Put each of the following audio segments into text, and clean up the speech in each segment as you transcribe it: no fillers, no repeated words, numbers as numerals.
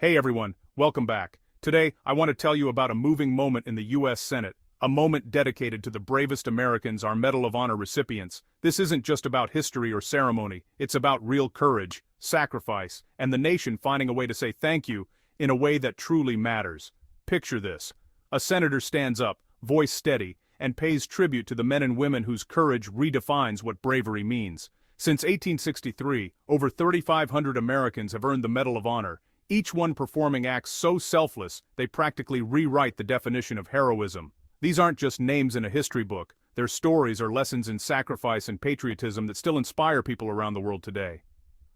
Hey everyone, welcome back. Today, I want to tell you about a moving moment in the U.S. Senate, a moment dedicated to the bravest Americans, our Medal of Honor recipients. This isn't just about history or ceremony, it's about real courage, sacrifice, and the nation finding a way to say thank you in a way that truly matters. Picture this. A senator stands up, voice steady, and pays tribute to the men and women whose courage redefines what bravery means. Since 1863, over 3,500 Americans have earned the Medal of Honor, each one performing acts so selfless they practically rewrite the definition of heroism. These aren't just names in a history book, their stories are lessons in sacrifice and patriotism that still inspire people around the world today.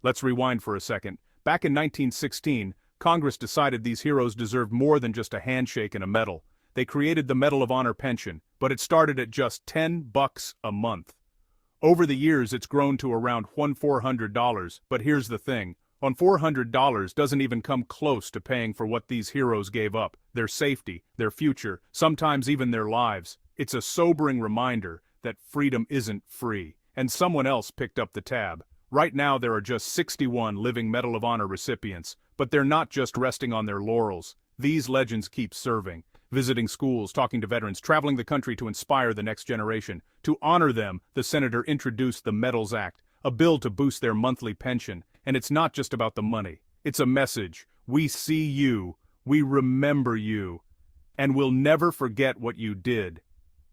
Let's rewind for a second. Back in 1916, Congress decided these heroes deserved more than just a handshake and a medal. They created the Medal of Honor pension, but it started at just $10 a month. Over the years it's grown to around $400, but here's the thing. $400 doesn't even come close to paying for what these heroes gave up, their safety, their future, sometimes even their lives. It's a sobering reminder that freedom isn't free, and someone else picked up the tab. Right now there are just 61 living Medal of Honor recipients, but they're not just resting on their laurels. These legends keep serving, visiting schools, talking to veterans, traveling the country to inspire the next generation. To honor them, the senator introduced the Medals Act, a bill to boost their monthly pension. And it's not just about the money. It's a message. We see you, we remember you, and we'll never forget what you did.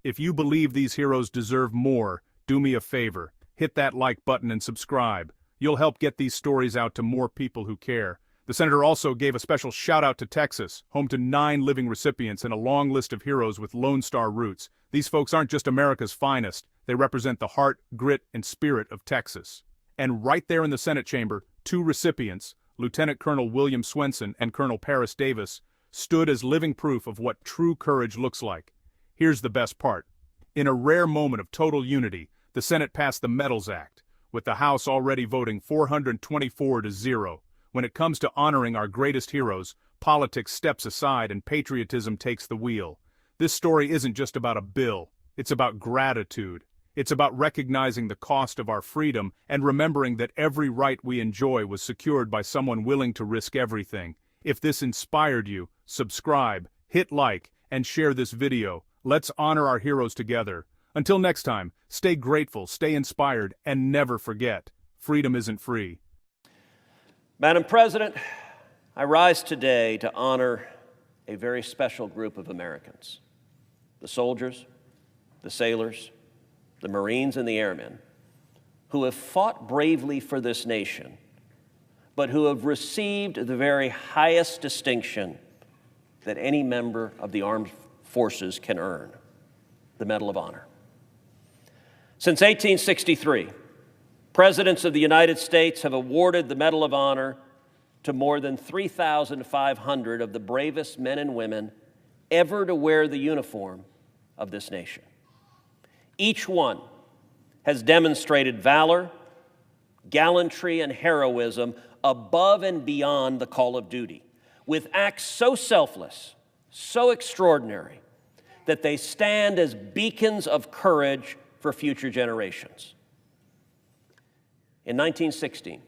If you believe these heroes deserve more, do me a favor. Hit that like button and subscribe. You'll help get these stories out to more people who care. The senator also gave a special shout out to Texas, home to 9 living recipients and a long list of heroes with Lone Star roots. These folks aren't just America's finest. They represent the heart, grit, and spirit of Texas. And right there in the Senate chamber, 2 recipients, Lieutenant Colonel William Swenson and Colonel Paris Davis, stood as living proof of what true courage looks like. Here's the best part. In a rare moment of total unity, the Senate passed the Medals Act, with the House already voting 424-0. When it comes to honoring our greatest heroes, politics steps aside and patriotism takes the wheel. This story isn't just about a bill, it's about gratitude. It's about recognizing the cost of our freedom and remembering that every right we enjoy was secured by someone willing to risk everything. If this inspired you, subscribe, hit like, and share this video. Let's honor our heroes together. Until next time, stay grateful, stay inspired, and never forget, freedom isn't free. Madam President, I rise today to honor a very special group of Americans. The soldiers, the sailors, the Marines and the airmen, who have fought bravely for this nation, but who have received the very highest distinction that any member of the armed forces can earn, the Medal of Honor. Since 1863, presidents of the United States have awarded the Medal of Honor to more than 3,500 of the bravest men and women ever to wear the uniform of this nation. Each one has demonstrated valor, gallantry, and heroism above and beyond the call of duty, with acts so selfless, so extraordinary, that they stand as beacons of courage for future generations. In 1916,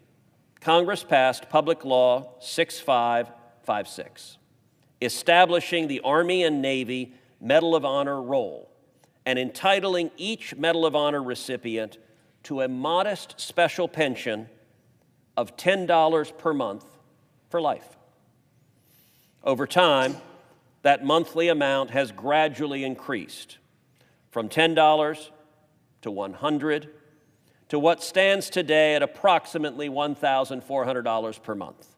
Congress passed Public Law 6556, establishing the Army and Navy Medal of Honor roll, and entitling each Medal of Honor recipient to a modest special pension of $10 per month for life. Over time, that monthly amount has gradually increased from $10 to $100 to what stands today at approximately $1,400 per month.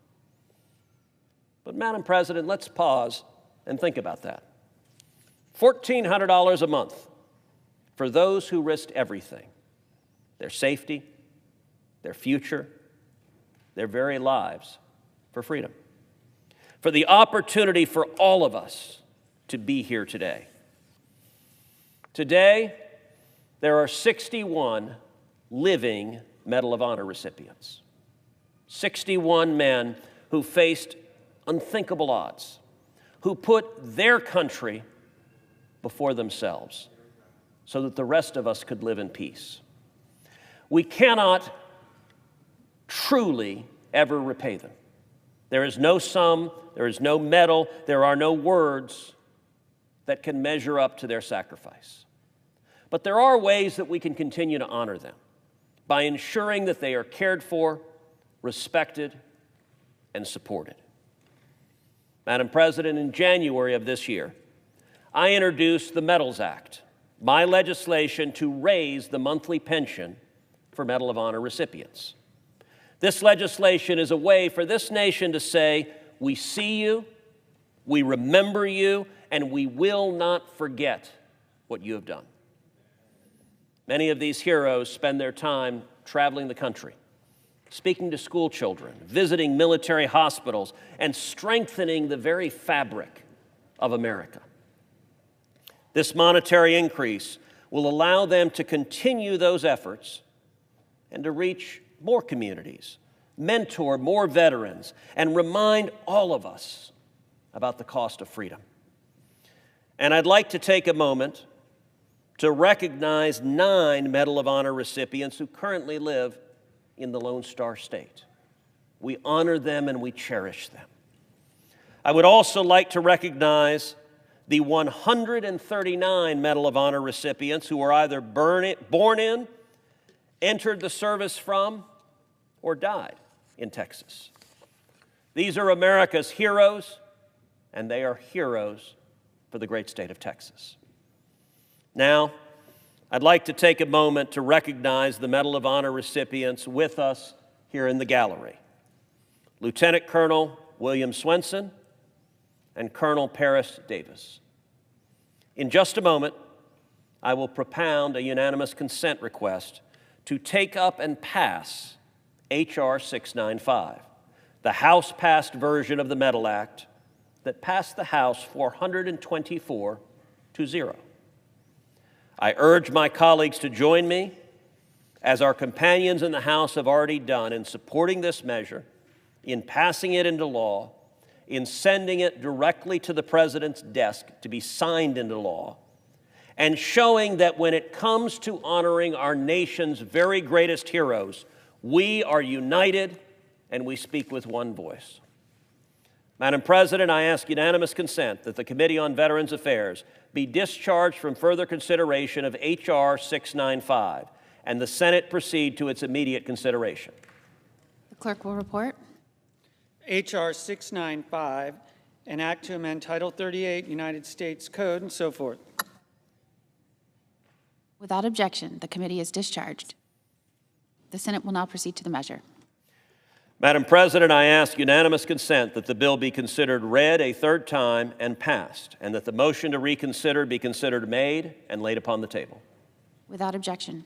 But Madam President, let's pause and think about that. $1,400 a month for those who risked everything, their safety, their future, their very lives for freedom, for the opportunity for all of us to be here today. Today, there are 61 living Medal of Honor recipients, 61 men who faced unthinkable odds, who put their country before themselves, so that the rest of us could live in peace. We cannot truly ever repay them. There is no sum, there is no medal, there are no words that can measure up to their sacrifice. But there are ways that we can continue to honor them by ensuring that they are cared for, respected, and supported. Madam President, in January of this year, I introduced the Medals Act, my legislation to raise the monthly pension for Medal of Honor recipients. This legislation is a way for this nation to say, we see you, we remember you, and we will not forget what you have done. Many of these heroes spend their time traveling the country, speaking to school children, visiting military hospitals, and strengthening the very fabric of America. This monetary increase will allow them to continue those efforts and to reach more communities, mentor more veterans, and remind all of us about the cost of freedom. And I'd like to take a moment to recognize 9 Medal of Honor recipients who currently live in the Lone Star State. We honor them and we cherish them. I would also like to recognize the 139 Medal of Honor recipients who were either born in, entered the service from, or died in Texas. These are America's heroes, and they are heroes for the great state of Texas. Now, I'd like to take a moment to recognize the Medal of Honor recipients with us here in the gallery. Lieutenant Colonel William Swenson and Colonel Paris Davis. In just a moment, I will propound a unanimous consent request to take up and pass H.R. 695, the House-passed version of the Medal Act that passed the House 424-0. I urge my colleagues to join me, as our companions in the House have already done, in supporting this measure, in passing it into law, in sending it directly to the President's desk to be signed into law, and showing that when it comes to honoring our nation's very greatest heroes, we are united and we speak with one voice. Madam President, I ask unanimous consent that the Committee on Veterans Affairs be discharged from further consideration of H.R. 695 and the Senate proceed to its immediate consideration. The clerk will report. H.R. 695, an act to amend Title 38 United States Code and so forth. Without objection, the committee is discharged. The Senate will now proceed to the measure. Madam President, I ask unanimous consent that the bill be considered read a third time and passed, and that the motion to reconsider be considered made and laid upon the table. Without objection.